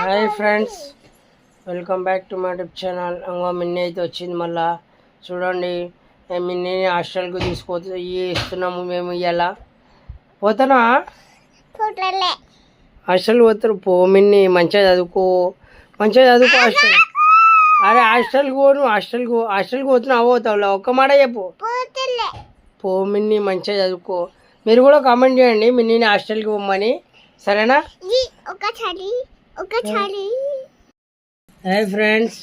Hi friends, welcome back to my YouTube channel. అంగో మిన్ని అయితే వచ్చింది. మళ్ళా చూడండి, మిన్ని హాస్టల్కి తీసుకుపోతే ఇస్తున్నాము మేము. ఇలా పోతానా హాస్టల్ పోతారు. పో మిన్ని, మంచిగా చదువుకో, హాస్టల్. అరే హాస్టల్కి పోను, హాస్టల్కి పోతున్నావు, పోతావులా? ఒక్క మాట చెప్పు. పో మిన్ని, మంచిగా చదువుకో. మీరు కూడా కామెంట్ చేయండి మిన్నీని హాస్టల్కి పోమని, సరేనా? హాయ్ ఫ్రెండ్స్,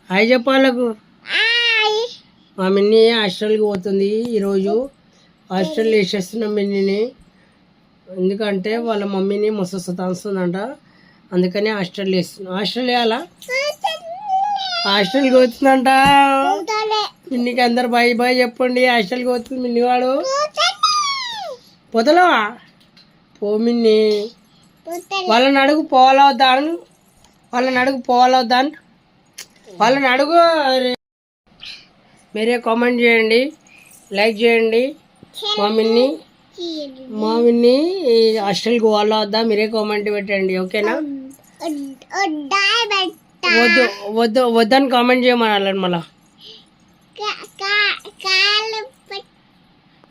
హాయ్ చెప్పాలకు. మా మిన్ని హాస్టల్కి పోతుంది ఈరోజు. హాస్టల్ వేసేస్తున్నాం మిన్నీని, ఎందుకంటే వాళ్ళ మమ్మీని మస్తు సతాస్తుందంట, అందుకని హాస్టల్ వేస్తున్నాం. హాస్టల్ వేయాలా? హాస్టల్కి పోతుందంట. మిన్నికి అందరు బాయ్ బాయ్ చెప్పండి. హాస్టల్కి పోతుంది మిన్నివాడు. పోతలేవా? పో మిన్ని. వాళ్ళని అడుగు పోవాలా వద్దా అని, వాళ్ళని అడుగు. మీరే కామెంట్ చేయండి, లైక్ చేయండి. మా మిన్ని హాస్టల్కి పోవాలా వద్దా మీరే కామెంట్ పెట్టండి, ఓకేనా? వద్దని కామెంట్ చేయమని మళ్ళా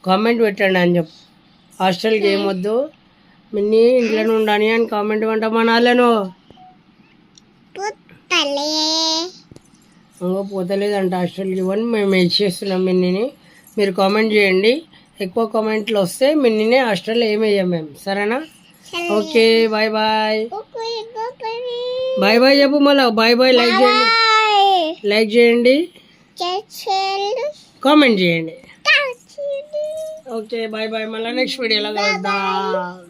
కామెంట్ పెట్టండి అని చెప్పు. హాస్టల్కి ఏమొద్దు మిన్ని, ఇంట్లోనే ఉండని అని కామెంట్ పంటమనాలను. పోతలేదంట హాస్టల్కి ఇవ్వని, మేము ఇచ్చేస్తున్నాం మిన్నిని. మీరు కామెంట్ చేయండి, ఎక్కువ కామెంట్లు వస్తే మిన్నిని హాస్టల్లో ఏమేయం మేము, సరేనా? Okay, bye bye. Bye bye చెప్పు మళ్ళా. Bye bye. లైక్ చేయండి, కామెంట్ చేయండి. Okay, bye bye. మళ్ళీ నెక్స్ట్ వీడియోలో కలుద్దాం.